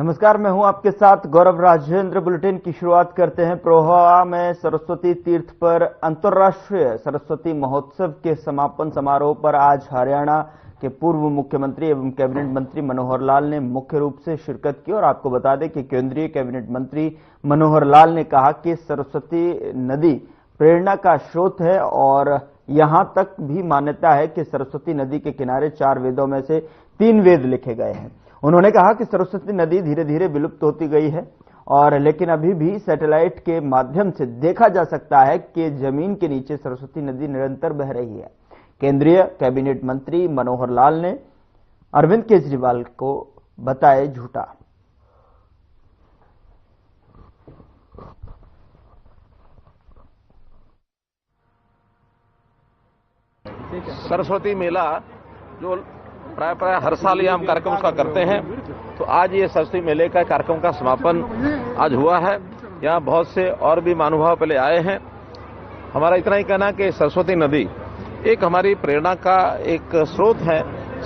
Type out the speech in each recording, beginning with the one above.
नमस्कार, मैं हूं आपके साथ गौरव राजेंद्र। बुलेटिन की शुरुआत करते हैं। प्रोहा में सरस्वती तीर्थ पर अंतर्राष्ट्रीय सरस्वती महोत्सव के समापन समारोह पर आज हरियाणा के पूर्व मुख्यमंत्री एवं कैबिनेट मंत्री मनोहर लाल ने मुख्य रूप से शिरकत की। और आपको बता दें कि केंद्रीय कैबिनेट मंत्री मनोहर लाल ने कहा कि सरस्वती नदी प्रेरणा का स्रोत है और यहां तक भी मान्यता है कि सरस्वती नदी के किनारे 4 वेदों में से 3 वेद लिखे गए हैं। उन्होंने कहा कि सरस्वती नदी धीरे धीरे विलुप्त होती गई है और लेकिन अभी भी सैटेलाइट के माध्यम से देखा जा सकता है कि जमीन के नीचे सरस्वती नदी निरंतर बह रही है। केंद्रीय कैबिनेट मंत्री मनोहर लाल ने अरविंद केजरीवाल को बताया झूठा। सरस्वती मेला जो प्राय हर साल ये हम कार्यक्रम उसका करते हैं, तो आज ये सरस्वती मेले का कार्यक्रम का समापन आज हुआ है। यहाँ बहुत से और भी महानुभाव पहले आए हैं। हमारा इतना ही कहना कि सरस्वती नदी एक हमारी प्रेरणा का एक स्रोत है।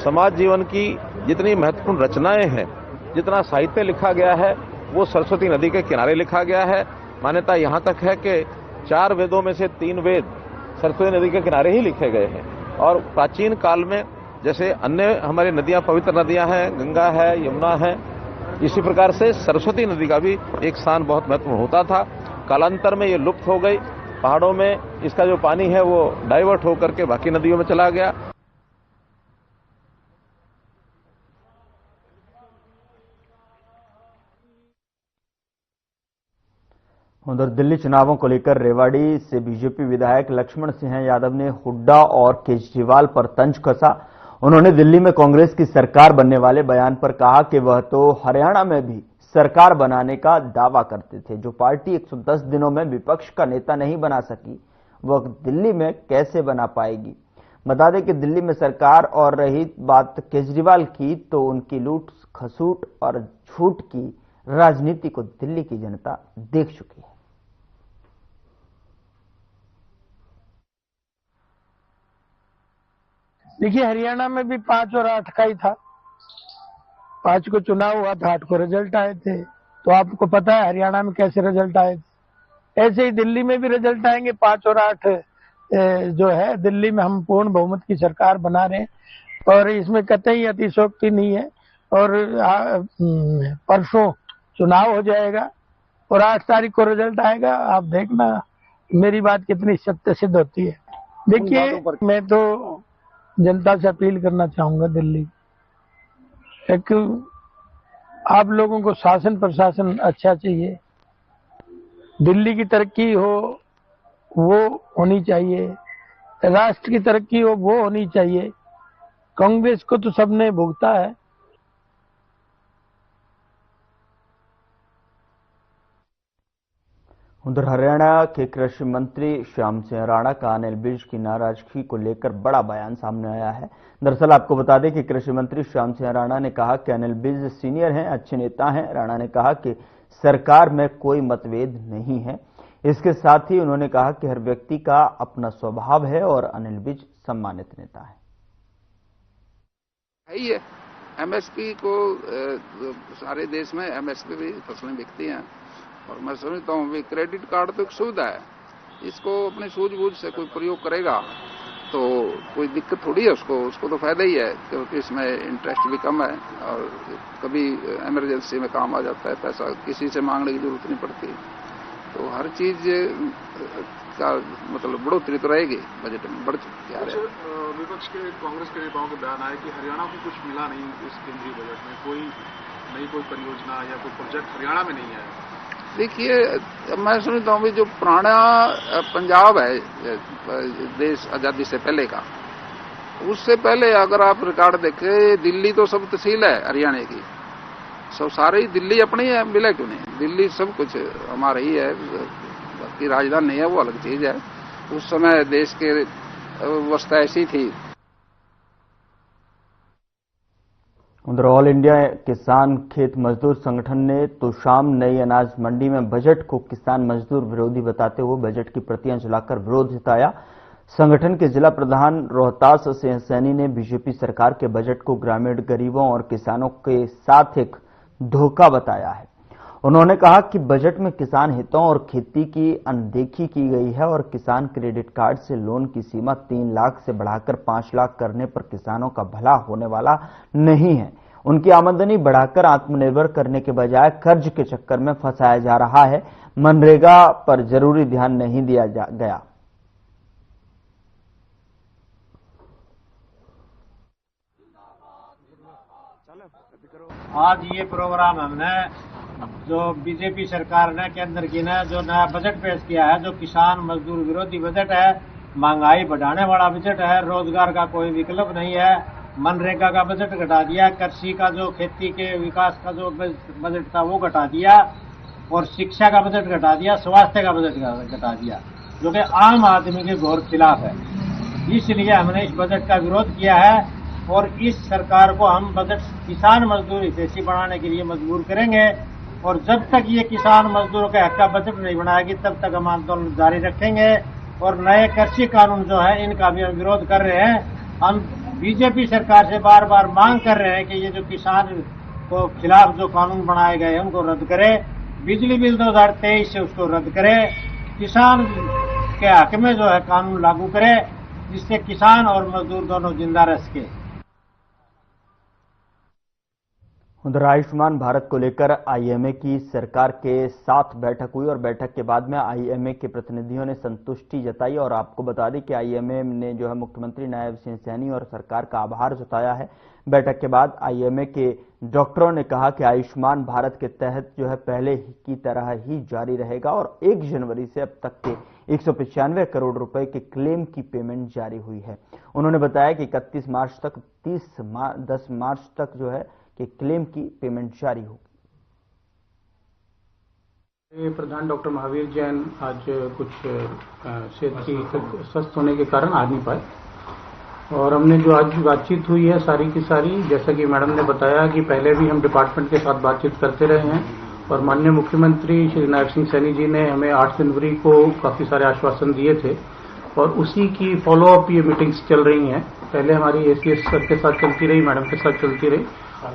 समाज जीवन की जितनी महत्वपूर्ण रचनाएं हैं, जितना साहित्य लिखा गया है, वो सरस्वती नदी के किनारे लिखा गया है। मान्यता यहाँ तक है कि 4 वेदों में से 3 वेद सरस्वती नदी के किनारे ही लिखे गए हैं। और प्राचीन काल में जैसे अन्य हमारी नदियां पवित्र नदियां हैं, गंगा है, यमुना है, इसी प्रकार से सरस्वती नदी का भी एक स्थान बहुत महत्वपूर्ण होता था। कालांतर में ये लुप्त हो गई। पहाड़ों में इसका जो पानी है वो डाइवर्ट होकर के बाकी नदियों में चला गया। उधर दिल्ली चुनावों को लेकर रेवाड़ी से बीजेपी विधायक लक्ष्मण सिंह यादव ने हुड्डा और केजरीवाल पर तंज कसा। उन्होंने दिल्ली में कांग्रेस की सरकार बनने वाले बयान पर कहा कि वह तो हरियाणा में भी सरकार बनाने का दावा करते थे। जो पार्टी 110 दिनों में विपक्ष का नेता नहीं बना सकी, वह दिल्ली में कैसे बना पाएगी। बता दें कि दिल्ली में सरकार और रही बात केजरीवाल की, तो उनकी लूट खसूट और झूठ की राजनीति को दिल्ली की जनता देख चुकी है। देखिए, हरियाणा में भी 5 और 8 का ही था। 5 को चुनाव हुआ था, 8 को रिजल्ट आए थे। तो आपको पता है हरियाणा में कैसे रिजल्ट आए थे। ऐसे ही दिल्ली में भी रिजल्ट आएंगे। 5 और 8 जो है, दिल्ली में हम पूर्ण बहुमत की सरकार बना रहे हैं और इसमें कतई अतिशयोक्ति नहीं है। और परसों चुनाव हो जाएगा और 8 तारीख को रिजल्ट आएगा। आप देखना मेरी बात कितनी सत्य सिद्ध होती है। देखिए, मैं तो जनता से अपील करना चाहूंगा, दिल्ली एक आप लोगों को शासन प्रशासन अच्छा चाहिए। दिल्ली की तरक्की हो वो होनी चाहिए, राष्ट्र की तरक्की हो वो होनी चाहिए। कांग्रेस को तो सबने भुगता है। उधर हरियाणा के कृषि मंत्री श्याम सिंह राणा का अनिल विज की नाराजगी को लेकर बड़ा बयान सामने आया है। दरअसल आपको बता दें कि कृषि मंत्री श्याम सिंह राणा ने कहा कि अनिल विज सीनियर हैं, अच्छे नेता हैं। राणा ने कहा कि सरकार में कोई मतभेद नहीं है। इसके साथ ही उन्होंने कहा कि हर व्यक्ति का अपना स्वभाव है और अनिल विज सम्मानित नेता है। एमएसपी को सारे देश में एमएसपी भी फसलें बिकती हैं और मैं समझता हूँ भी क्रेडिट कार्ड तो एक सुविधा है। इसको अपनी सूझबूझ से कोई प्रयोग करेगा तो कोई दिक्कत थोड़ी है। उसको तो फायदा ही है, क्योंकि इसमें इंटरेस्ट भी कम है और कभी इमरजेंसी में काम आ जाता है। पैसा किसी से मांगने की जरूरत नहीं पड़ती। तो हर चीज का मतलब बढ़ोतरी तो रहेगी, बजट में बढ़ चुकी है। विपक्ष के कांग्रेस के नेताओं के बयान आए कि हरियाणा को कुछ मिला नहीं इस केंद्रीय बजट में, कोई परियोजना या कोई प्रोजेक्ट हरियाणा में नहीं है। देखिए, मैं समझता हूँ जो पुराना पंजाब है देश आजादी से पहले का, उससे पहले अगर आप रिकॉर्ड देखें, दिल्ली तो सब तहसील है हरियाणा की, सब सारे ही दिल्ली अपनी है, मिला क्यों नहीं। दिल्ली सब कुछ हमारा ही है, बाकी राजधानी है वो अलग चीज है। उस समय देश के अवस्था ऐसी थी। उधर ऑल इंडिया किसान खेत मजदूर संगठन ने तो शाम नई अनाज मंडी में बजट को किसान मजदूर विरोधी बताते हुए बजट की प्रतियां जलाकर विरोध जताया। संगठन के जिला प्रधान रोहतास सिंह सैनी ने बीजेपी सरकार के बजट को ग्रामीण गरीबों और किसानों के साथ एक धोखा बताया है। उन्होंने कहा कि बजट में किसान हितों और खेती की अनदेखी की गई है और किसान क्रेडिट कार्ड से लोन की सीमा 3 लाख से बढ़ाकर 5 लाख करने पर किसानों का भला होने वाला नहीं है। उनकी आमदनी बढ़ाकर आत्मनिर्भर करने के बजाय कर्ज के चक्कर में फंसाया जा रहा है। मनरेगा पर जरूरी ध्यान नहीं दिया गया। आज ये प्रोग्राम हमने जो बीजेपी सरकार ने केंद्र की ने जो नया बजट पेश किया है, जो किसान मजदूर विरोधी बजट है, महंगाई बढ़ाने वाला बजट है, रोजगार का कोई विकल्प नहीं है, मनरेगा का बजट घटा दिया, कृषि का जो खेती के विकास का जो बजट था वो घटा दिया और शिक्षा का बजट घटा दिया, स्वास्थ्य का बजट घटा दिया, जो कि आम आदमी के घोर खिलाफ है। इसलिए हमने इस बजट का विरोध किया है और इस सरकार को हम बजट किसान मजदूर हितैषी बनाने के लिए मजबूर करेंगे और जब तक ये किसान मजदूरों के हक का बजट नहीं बनाएगी तब तक हम आंदोलन जारी रखेंगे। और नए कृषि कानून जो है इनका भी हम विरोध कर रहे हैं। हम बीजेपी सरकार से बार बार मांग कर रहे हैं कि ये जो किसान को खिलाफ जो कानून बनाए गए हैं उनको रद्द करे, बिजली बिल 2023 से उसको रद्द करे, किसान के हक में जो है कानून लागू करे जिससे किसान और मजदूर दोनों जिंदा रह सके। उधर आयुष्मान भारत को लेकर आईएमए की सरकार के साथ बैठक हुई और बैठक के बाद में आईएमए के प्रतिनिधियों ने संतुष्टि जताई। और आपको बता दें कि आईएमए ने जो है मुख्यमंत्री नायब सिंह सैनी और सरकार का आभार जताया है। बैठक के बाद आईएमए के डॉक्टरों ने कहा कि आयुष्मान भारत के तहत जो है पहले की तरह ही जारी रहेगा और 1 जनवरी से अब तक के 195 करोड़ रुपए के क्लेम की पेमेंट जारी हुई है। उन्होंने बताया कि 31 मार्च तक 10 मार्च तक जो है कि क्लेम की पेमेंट जारी होगी। प्रधान डॉक्टर महावीर जैन आज कुछ सेहत की स्वस्थ होने के कारण आ नहीं पाए और हमने जो आज बातचीत हुई है सारी की सारी, जैसा कि मैडम ने बताया कि पहले भी हम डिपार्टमेंट के साथ बातचीत करते रहे हैं और माननीय मुख्यमंत्री श्री नायब सिंह सैनी जी ने हमें 8 जनवरी को काफी सारे आश्वासन दिए थे और उसी की फॉलोअप ये मीटिंग्स चल रही हैं। पहले हमारी एसीएस सर के साथ चलती रही, मैडम के साथ चलती रही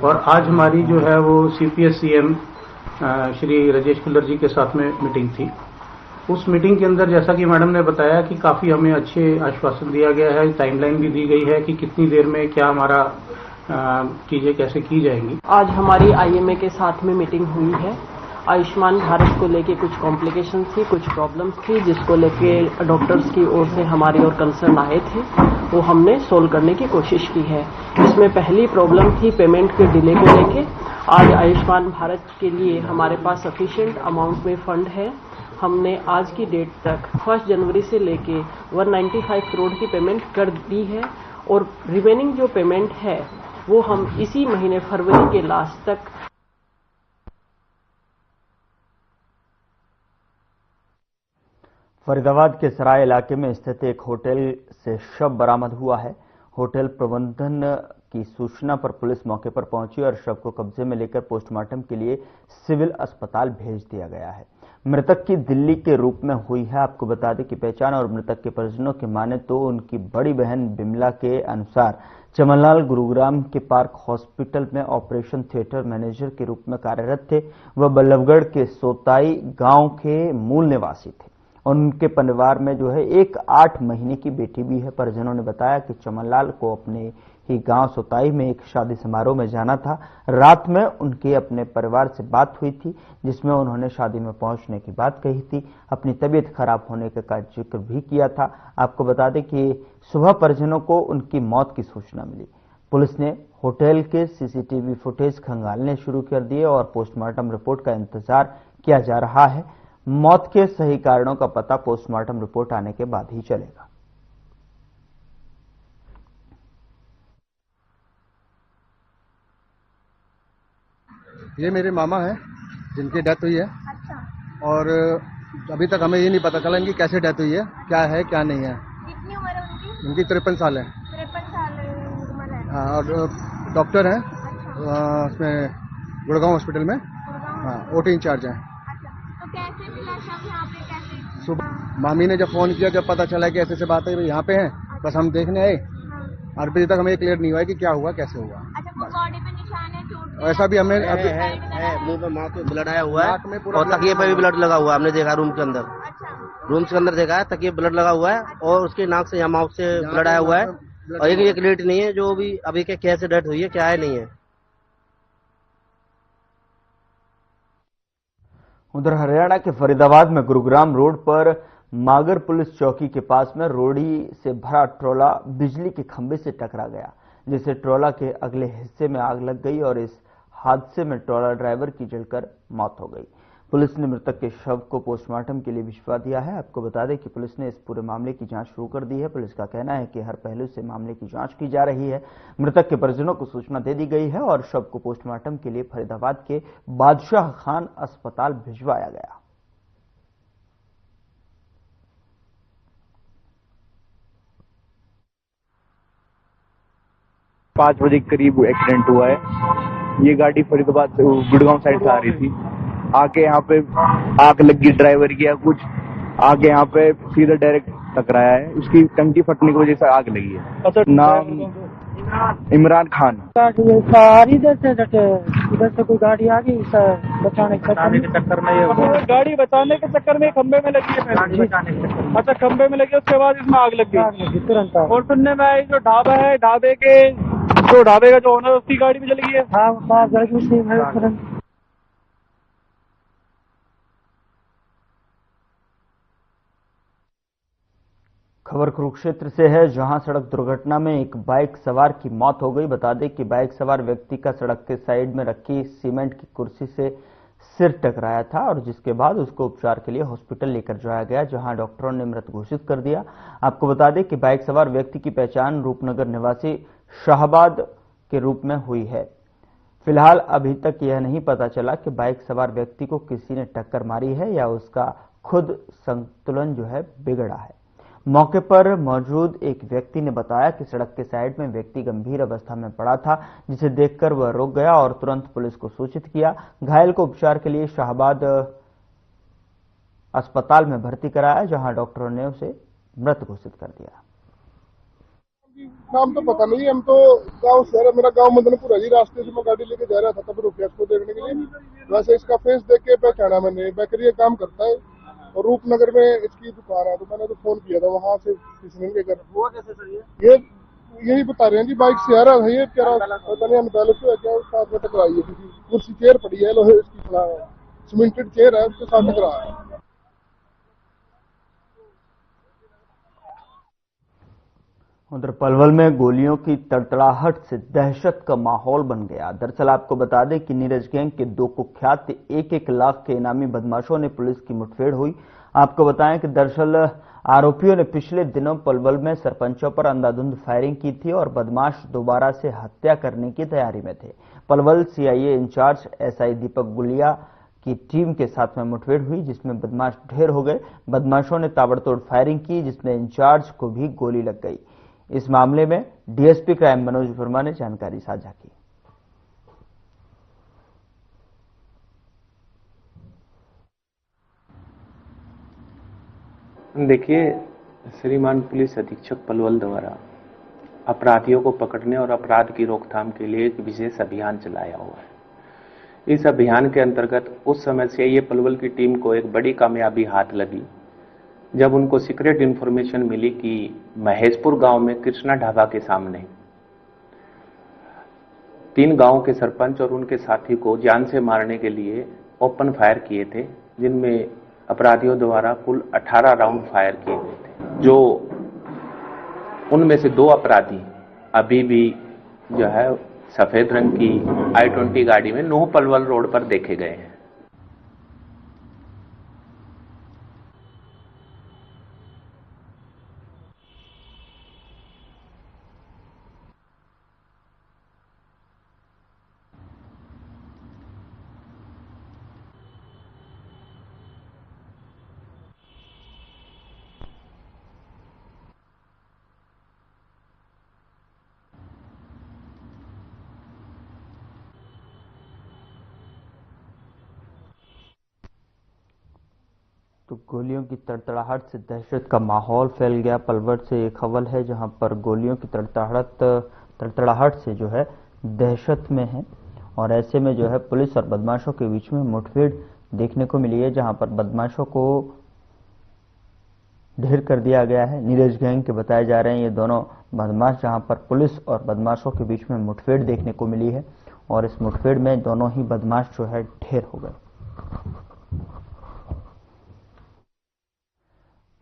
और आज हमारी जो है वो सीपीएस सीएम श्री राजेश कुल्लर जी के साथ में मीटिंग थी। उस मीटिंग के अंदर जैसा कि मैडम ने बताया कि काफी हमें अच्छे आश्वासन दिया गया है, टाइमलाइन भी दी गई है कि कितनी देर में क्या हमारा चीजें कैसे की जाएंगी। आज हमारी आईएमए के साथ में मीटिंग हुई है। आयुष्मान भारत को लेके कुछ कॉम्प्लिकेशंस थी, कुछ प्रॉब्लम्स थी जिसको लेके डॉक्टर्स की ओर से हमारी ओर कंसर्न आए थे, वो हमने सोल्व करने की कोशिश की है। इसमें पहली प्रॉब्लम थी पेमेंट के डिले को लेके। आज आयुष्मान भारत के लिए हमारे पास सफिशिएंट अमाउंट में फंड है। हमने आज की डेट तक 1 जनवरी से लेके 195 करोड़ की पेमेंट कर दी है और रिमेनिंग जो पेमेंट है वो हम इसी महीने फरवरी के लास्ट तक। फरीदाबाद के सराय इलाके में स्थित एक होटल से शव बरामद हुआ है। होटल प्रबंधन की सूचना पर पुलिस मौके पर पहुंची और शव को कब्जे में लेकर पोस्टमार्टम के लिए सिविल अस्पताल भेज दिया गया है। मृतक की दिल्ली के रूप में हुई है। आपको बता दें कि पहचान और मृतक के परिजनों की माने तो उनकी बड़ी बहन बिमला के अनुसार चमनलाल गुरुग्राम के पार्क हॉस्पिटल में ऑपरेशन थिएटर मैनेजर के रूप में कार्यरत थे। वह बल्लभगढ़ के सोताई गांव के मूल निवासी थे। उनके परिवार में जो है एक 8 महीने की बेटी भी है। परिजनों ने बताया कि चमनलाल को अपने ही गांव सोताई में एक शादी समारोह में जाना था। रात में उनके अपने परिवार से बात हुई थी जिसमें उन्होंने शादी में पहुंचने की बात कही थी। अपनी तबीयत खराब होने का जिक्र भी किया था। आपको बता दें कि सुबह परिजनों को उनकी मौत की सूचना मिली। पुलिस ने होटल के सीसीटीवी फुटेज खंगालने शुरू कर दिए और पोस्टमार्टम रिपोर्ट का इंतजार किया जा रहा है। मौत के सही कारणों का पता पोस्टमार्टम रिपोर्ट आने के बाद ही चलेगा। ये मेरे मामा हैं जिनकी डेथ हुई है। अच्छा। और अभी तक हमें ये नहीं पता चला इनकी कैसे डेथ हुई है, क्या है क्या नहीं है। कितनी उम्र है उनकी? उनकी 53 साल है। 53 साल उम्र है। हाँ, और डॉक्टर हैं। अच्छा। उसमें गुड़गांव हॉस्पिटल में। हाँ, ओटी इंचार्ज हैं। अच्छा, तो कैसे मिला शव यहाँ पे, कैसे? सुबह मामी ने जब फोन किया, जब पता चला कि ऐसे बात है यहाँ पे हैं, बस हम देखने आए। और अभी तक हमें क्लियर नहीं हुआ कि क्या हुआ कैसे हुआ। अच्छा, वो बॉडी पे निशान है चोट ऐसा भी हमने अभी मुंह पे माउथ में ब्लड आया हुआ नाक में है पूरा और तकिए पे भी ब्लड लगा हुआ है। हमने देखा रूम के अंदर, अच्छा रूम के अंदर देखा है तकिए ब्लड लगा हुआ है और उसके नाक से या माउथ से ब्लड आया हुआ है। और एक रेट नहीं है जो भी अभी के कैसे डेथ हुई है क्या है नहीं है। उधर हरियाणा के फरीदाबाद में गुरुग्राम रोड पर मागर पुलिस चौकी के पास में रोड़ी से भरा ट्रोला बिजली के खंभे से टकरा गया, जिससे ट्रोला के अगले हिस्से में आग लग गई और इस हादसे में ट्रोला ड्राइवर की जलकर मौत हो गई। पुलिस ने मृतक के शव को पोस्टमार्टम के लिए भिजवा दिया है। आपको बता दें कि पुलिस ने इस पूरे मामले की जांच शुरू कर दी है। पुलिस का कहना है कि हर पहलू से मामले की जांच की जा रही है। मृतक के परिजनों को सूचना दे दी गई है और शव को पोस्टमार्टम के लिए फरीदाबाद के बादशाह खान अस्पताल भिजवाया गया। पाँच बजे के करीब एक्सीडेंट हुआ है। ये गाड़ी फरीदाबाद से गुड़गांव साइड से आ रही थी। आके यहाँ पे आग लगी ड्राइवर की या कुछ, आगे यहाँ पे सीधा डायरेक्ट टकराया है। उसकी टंकी फटने की वजह से आग लगी है। नाम इमरान खान। इधर से कोई गाड़ी आ गई सर, बचाने के चक्कर में गाड़ी बचाने के चक्कर में खंबे में लगी है। अच्छा, खंबे में लगी, उसके बाद इसमें आग लग गई तुरंत। और सुनने में आई जो ढाबा है, ढाबे का जो ओनर उसकी गाड़ी भी जल गई है। हाँ, तुरंत। खबर कुरुक्षेत्र से है, जहां सड़क दुर्घटना में एक बाइक सवार की मौत हो गई। बता दें कि बाइक सवार व्यक्ति का सड़क के साइड में रखी सीमेंट की कुर्सी से सिर टकराया था और जिसके बाद उसको उपचार के लिए हॉस्पिटल लेकर जाया गया, जहां डॉक्टरों ने मृत घोषित कर दिया। आपको बता दें कि बाइक सवार व्यक्ति की पहचान रूपनगर निवासी शाहबाद के रूप में हुई है। फिलहाल अभी तक यह नहीं पता चला कि बाइक सवार व्यक्ति को किसी ने टक्कर मारी है या उसका खुद संतुलन जो है बिगड़ा है। मौके पर मौजूद एक व्यक्ति ने बताया कि सड़क के साइड में व्यक्ति गंभीर अवस्था में पड़ा था, जिसे देखकर वह रुक गया और तुरंत पुलिस को सूचित किया। घायल को उपचार के लिए शाहबाद अस्पताल में भर्ती कराया, जहां डॉक्टरों ने उसे मृत घोषित कर दिया। नाम तो पता नहीं, हम तो गांव से, मेरा गांव मदनपुर है जी। रास्ते से मैं गाड़ी लेके जा रहा था, तब रुके इसको देखने के लिए। वैसे इसका फेस देख के पहचाना मैंने, बेकरी का काम करता है और रूपनगर में इसकी दुकान है। तो मैंने तो फोन किया था वहां से किसी ने लेकर। हुआ कैसे सर? ये यही बता रहे हैं जी, बाइक से आ रहा था ये, क्या पता नहीं अनबैलेंस हुआ क्या, साथ में टकराई है। किसी कुर्सी चेयर पड़ी है, लोहे इसकी सीमेंटेड चेयर है, उसके साथ टकरा है। उधर पलवल में गोलियों की तड़तड़ाहट से दहशत का माहौल बन गया। दरअसल आपको बता दें कि नीरज गैंग के दो कुख्यात 1-1 लाख के इनामी बदमाशों ने पुलिस की मुठभेड़ हुई। आपको बताएं कि दरअसल आरोपियों ने पिछले दिनों पलवल में सरपंचों पर अंधाधुंध फायरिंग की थी और बदमाश दोबारा से हत्या करने की तैयारी में थे। पलवल सीआईए इंचार्ज एसआई दीपक गुलिया की टीम के साथ में मुठभेड़ हुई, जिसमें बदमाश ढेर हो गए। बदमाशों ने ताबड़तोड़ फायरिंग की, जिसमें इंचार्ज को भी गोली लग गई। इस मामले में डीएसपी क्राइम मनोज वर्मा ने जानकारी साझा की। देखिए, श्रीमान पुलिस अधीक्षक पलवल द्वारा अपराधियों को पकड़ने और अपराध की रोकथाम के लिए एक विशेष अभियान चलाया हुआ है। इस अभियान के अंतर्गत उस समय से ये पलवल की टीम को एक बड़ी कामयाबी हाथ लगी जब उनको सीक्रेट इन्फॉर्मेशन मिली कि महेशपुर गांव में कृष्णा ढाबा के सामने 3 गांव के सरपंच और उनके साथी को जान से मारने के लिए ओपन फायर किए थे, जिनमें अपराधियों द्वारा कुल 18 राउंड फायर किए गए थे। जो उनमें से 2 अपराधी अभी भी जो है सफेद रंग की I-20 गाड़ी में नूह पलवल रोड पर देखे गए हैं। तो गोलियों की तड़तड़ाहट से दहशत का माहौल फैल गया। पलवल से एक खबर है जहां पर गोलियों की तड़तड़ाहट से जो है दहशत में है और ऐसे में जो है पुलिस और बदमाशों के बीच में मुठभेड़ देखने को मिली है, जहां पर बदमाशों को ढेर कर दिया गया है। नीरज गैंग के बताए जा रहे हैं ये दोनों बदमाश, जहां पर पुलिस और बदमाशों के बीच में मुठभेड़ देखने को मिली है और इस मुठभेड़ में दोनों ही बदमाश जो है ढेर हो गए।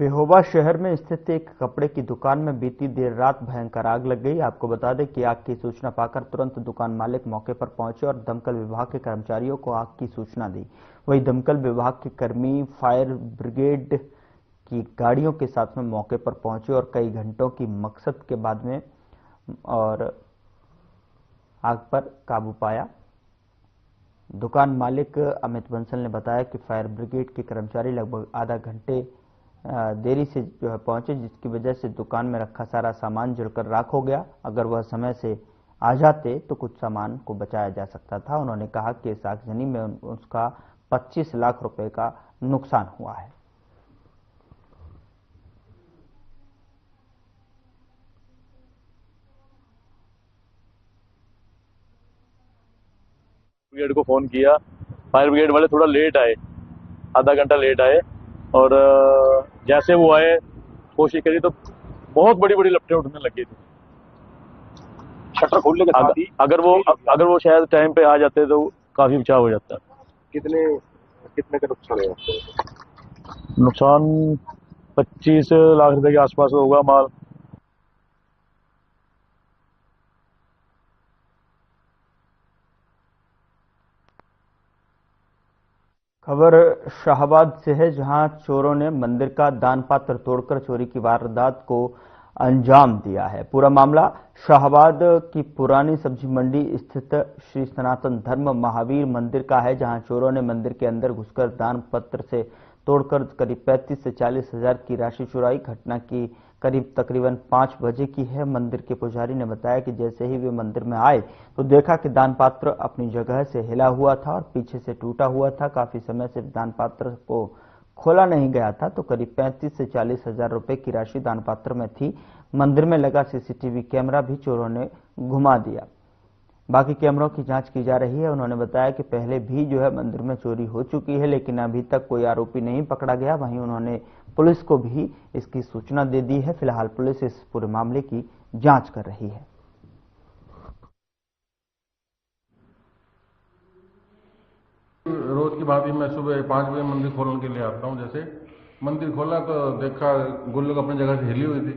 पेहोवा शहर में स्थित एक कपड़े की दुकान में बीती देर रात भयंकर आग लग गई। आपको बता दें कि आग की सूचना पाकर तुरंत दुकान मालिक मौके पर पहुंचे और दमकल विभाग के कर्मचारियों को आग की सूचना दी। वहीं दमकल विभाग के कर्मी फायर ब्रिगेड की गाड़ियों के साथ में मौके पर पहुंचे और कई घंटों की मशक्कत के बाद में और आग पर काबू पाया। दुकान मालिक अमित बंसल ने बताया कि फायर ब्रिगेड के कर्मचारी लगभग आधा घंटे देरी से जो है पहुंचे, जिसकी वजह से दुकान में रखा सारा सामान जलकर राख हो गया। अगर वह समय से आ जाते तो कुछ सामान को बचाया जा सकता था। उन्होंने कहा कि इस आगजनी में उसका 25 लाख रुपए का नुकसान हुआ है। ब्रिगेड को फोन किया, फायर ब्रिगेड वाले थोड़ा लेट आए, आधा घंटा लेट आए और जैसे वो आए कोशिश करी तो बहुत बड़ी बड़ी लपटें उठने लगी थी। शटर खोलने के साथ ही अगर वो शायद टाइम पे आ जाते तो काफी बचाव हो जाता। कितने का नुकसान है? नुकसान 25 लाख रुपए के आसपास होगा माल। खबर शाहबाद से है, जहां चोरों ने मंदिर का दान पात्र तोड़कर चोरी की वारदात को अंजाम दिया है। पूरा मामला शाहबाद की पुरानी सब्जी मंडी स्थित श्री सनातन धर्म महावीर मंदिर का है, जहां चोरों ने मंदिर के अंदर घुसकर दान पत्र से तोड़कर करीब 35 से 40 हजार की राशि चुराई। घटना की करीब तकरीबन 5 बजे की है। मंदिर के पुजारी ने बताया कि जैसे ही वे मंदिर में आए तो देखा कि दान पात्र अपनी जगह से हिला हुआ था और पीछे से टूटा हुआ था। काफी समय से दान पात्र को खोला नहीं गया था, तो करीब 35 से 40 हजार रुपए की राशि दान पात्र में थी। मंदिर में लगा सीसीटीवी कैमरा भी चोरों ने घुमा दिया। बाकी कैमरों की जांच की जा रही है। उन्होंने बताया कि पहले भी जो है मंदिर में चोरी हो चुकी है, लेकिन अभी तक कोई आरोपी नहीं पकड़ा गया। वहीं उन्होंने पुलिस को भी इसकी सूचना दे दी है। फिलहाल पुलिस इस पूरे मामले की जांच कर रही है। रोज की बात ही मैं सुबह 5 बजे मंदिर खोलने के लिए आता हूँ। जैसे मंदिर खोला तो देखा गुल्लक अपनी जगह से हिली हुई थी।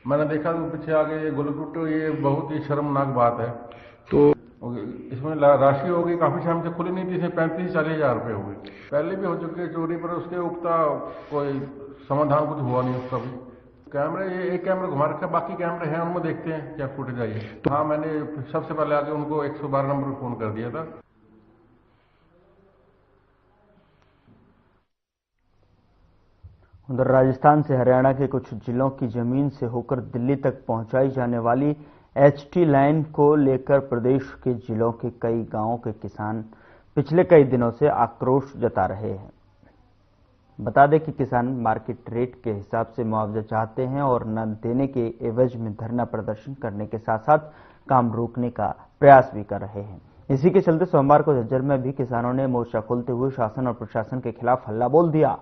मैंने देखा तो पीछे आगे ये गुल्लक टूटे, ये बहुत ही शर्मनाक बात है। तो इसमें राशि हो गई, काफी टाइम से खुली नहीं थी, इसमें 35-40 हजार रुपये हो गई। पहले भी हो चुकी है चोरी, पर उसके उगता कोई समाधान कुछ हुआ नहीं उसका भी। कैमरे, ये एक कैमरा घुमा रखा है, बाकी कैमरे हैं उनमें देखते हैं क्या फुटेज आई है। तो हाँ, मैंने सबसे पहले आके उनको 112 नंबर पर फोन कर दिया था। उधर राजस्थान से हरियाणा के कुछ जिलों की जमीन से होकर दिल्ली तक पहुंचाई जाने वाली HT लाइन को लेकर प्रदेश के जिलों के कई गांवों के किसान पिछले कई दिनों से आक्रोश जता रहे हैं। बता दें कि किसान मार्केट रेट के हिसाब से मुआवजा चाहते हैं और न देने के एवज में धरना प्रदर्शन करने के साथ साथ काम रोकने का प्रयास भी कर रहे हैं। इसी के चलते सोमवार को झज्जर में भी किसानों ने मोर्चा खोलते हुए शासन और प्रशासन के खिलाफ हल्ला बोल दिया।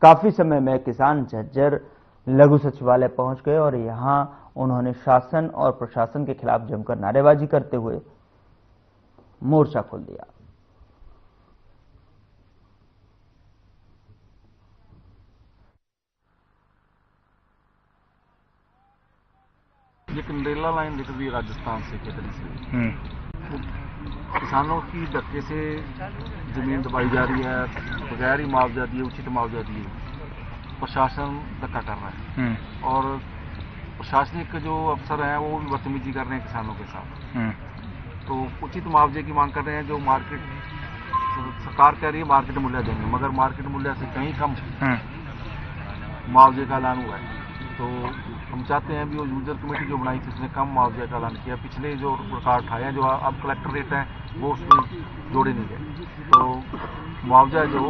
काफी समय में किसान झज्जर लघु सचिवालय पहुंच गए और यहां उन्होंने शासन और प्रशासन के खिलाफ जमकर नारेबाजी करते हुए मोर्चा खोल दिया। ये कंडेला लाइन निकल रही है राजस्थान से केतरी से। किसानों की धक्के से जमीन दबाई जा रही है, बगैर ही मुआवजा दिए, उचित मुआवजा दिए प्रशासन धक्का कर रहा है और प्रशासनिक जो अफसर हैं वो भी बदतमीजी कर रहे हैं किसानों के साथ। तो उचित मुआवजे की मांग कर रहे हैं। जो मार्केट सरकार कह रही है मार्केट मूल्य देंगे, मगर मार्केट मूल्य से कहीं कम मुआवजे का ऐलान हुआ है। तो हम चाहते हैं भी वो यूजर कमेटी जो बनाई थी उसने कम मुआवजे का ऐलान किया। पिछले जो प्रकार उठाए हैं, जो अब कलेक्टर रेट है वो उसमें जोड़े नहीं गए। तो मुआवजा जो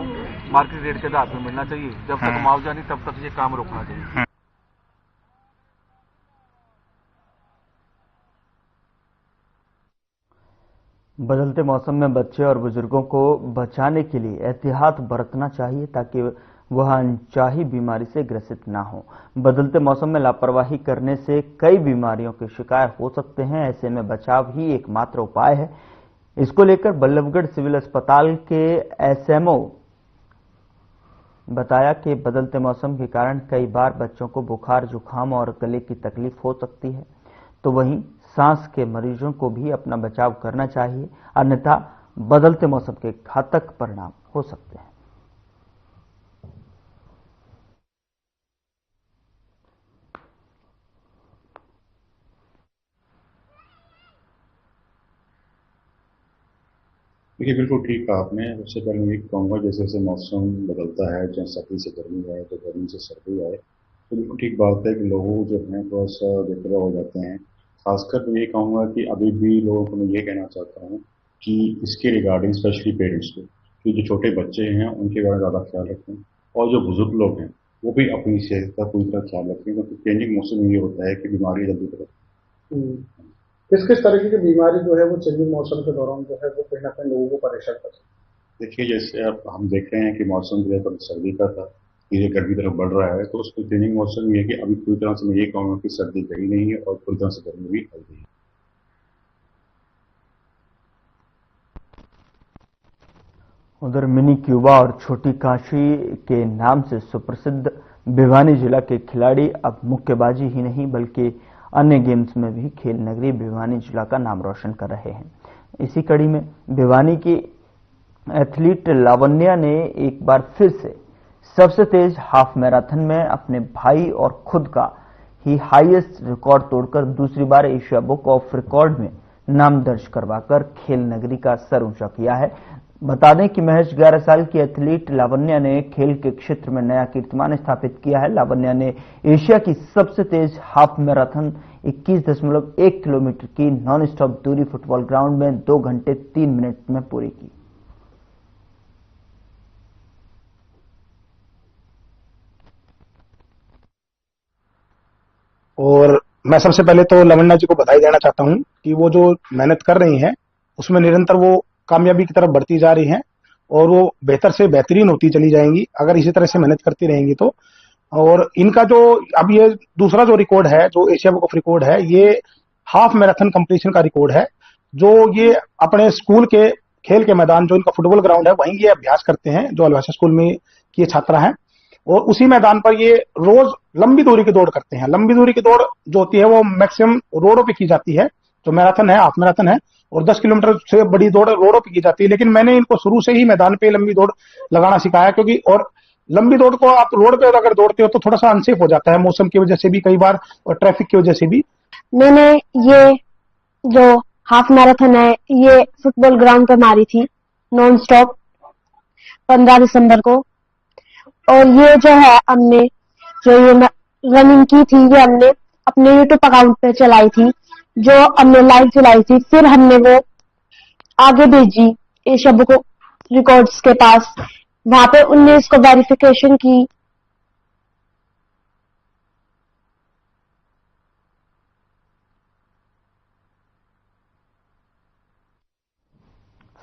मार्केट रेट के आधार पर मिलना चाहिए। जब तक मुआवजा नहीं तब तक ये काम रोकना चाहिए। बदलते मौसम में बच्चे और बुजुर्गों को बचाने के लिए एहतियात बरतना चाहिए ताकि वह अनचाही बीमारी से ग्रसित ना हो। बदलते मौसम में लापरवाही करने से कई बीमारियों के शिकार हो सकते हैं। ऐसे में बचाव ही एकमात्र उपाय है। इसको लेकर बल्लभगढ़ सिविल अस्पताल के एसएमओ बताया कि बदलते मौसम के कारण कई बार बच्चों को बुखार, जुकाम और गले की तकलीफ हो सकती है, तो वहीं सांस के मरीजों को भी अपना बचाव करना चाहिए, अन्यथा बदलते मौसम के घातक परिणाम हो सकते हैं। देखिए, बिल्कुल ठीक कहा आपने। सबसे पहले मैं ये कहूँगा, जैसे जैसे मौसम बदलता है, चाहे सर्दी से गर्मी आए तो गर्मी से सर्दी आए, तो बिल्कुल ठीक बात है कि लोग जो हैं थोड़ा सा बेखबर हो जाते हैं। खासकर मैं ये कहूँगा कि अभी भी लोगों को मैं ये कहना चाहता हूँ कि इसके रिगार्डिंग स्पेशली पेरेंट्स को, कि जो छोटे बच्चे हैं उनके बारे में ज़्यादा ख्याल रखें, और जो बुजुर्ग लोग हैं वो भी अपनी सेहत का पूरी तरह ख्याल रखें, क्योंकि चेंजिंग मौसम में ये होता है कि बीमारी जल्दी पड़ती। किस किस तरीके की बीमारी जो है वो चेंजिंग मौसम के दौरान जो है वो कहीं ना कहीं लोगों को परेशान कर सकती है? देखिए, जैसे अब हम देख रहे हैं कि मौसम जो है तो सर्दी का था, धीरे गर्मी की तरफ बढ़ रहा है, तो उसको चेंजिंग मौसम ये है कि अभी पूरी तरह से मैं ये कहूँगा कि सर्दी गई नहीं है और पूरी तरह से गर्मी भी आई नहीं है। उधर मिनी क्यूबा और छोटी काशी के नाम से सुप्रसिद्ध भिवानी जिला के खिलाड़ी अब मुक्केबाजी ही नहीं बल्कि अन्य गेम्स में भी खेल नगरी भिवानी जिला का नाम रोशन कर रहे हैं। इसी कड़ी में भिवानी की एथलीट लावण्या ने एक बार फिर से सबसे तेज हाफ मैराथन में अपने भाई और खुद का ही हाईएस्ट रिकॉर्ड तोड़कर दूसरी बार एशिया बुक ऑफ रिकॉर्ड में नाम दर्ज करवाकर खेल नगरी का सर ऊंचा किया है। बता दें कि महज 11 साल की एथलीट लावण्या ने खेल के क्षेत्र में नया कीर्तिमान स्थापित किया है। लावण्या ने एशिया की सबसे तेज हाफ मैराथन 21.1 किलोमीटर की नॉन स्टॉप दूरी फुटबॉल ग्राउंड में 2 घंटे 3 मिनट में पूरी की। और मैं सबसे पहले तो लावण्या जी को बधाई देना चाहता हूं कि वो जो मेहनत कर रही हैं उसमें निरंतर वो कामयाबी की तरफ बढ़ती जा रही हैं और वो बेहतर से बेहतरीन होती चली जाएंगी अगर इसी तरह से मेहनत करती रहेंगी तो। और इनका जो अब ये दूसरा जो रिकॉर्ड है, जो एशिया बुक ऑफ रिकॉर्ड है, ये हाफ मैराथन कंप्लीशन का रिकॉर्ड है, जो ये अपने स्कूल के खेल के मैदान, जो इनका फुटबॉल ग्राउंड है, वहीं ये अभ्यास करते हैं, जो अलभाषा स्कूल में की छात्रा हैं, और उसी मैदान पर ये रोज लंबी दूरी की दौड़ करते हैं। लंबी दूरी की दौड़ जो होती है वो मैक्सिमम रोडों पे की जाती है, जो मैराथन है, हाफ मैराथन है, और 10 किलोमीटर से बड़ी दौड़ रोडों पे की जाती है। लेकिन मैंने इनको शुरू से ही मैदान पे लंबी दौड़ लगाना सिखाया, क्योंकि और लंबी दौड़ को आप रोड पे अगर दौड़ते हो तो थोड़ा सा अनसेफ हो जाता है, मौसम की वजह से भी कई बार और ट्रैफिक की वजह से भी। मैंने ये जो हाफ मैराथन है ये फुटबॉल ग्राउंड पे मारी थी नॉन स्टॉप 15 दिसंबर को, और ये जो है हमने जो ये रनिंग की थी ये हमने अपने यूट्यूब अकाउंट पे चलाई थी, जो हमने लाइव चलाई थी, फिर हमने वो आगे भेजी एशिया बुक रिकॉर्ड्स के पास, वहां पे उनने इसको वेरिफिकेशन की।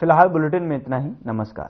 फिलहाल बुलेटिन में इतना ही। नमस्कार।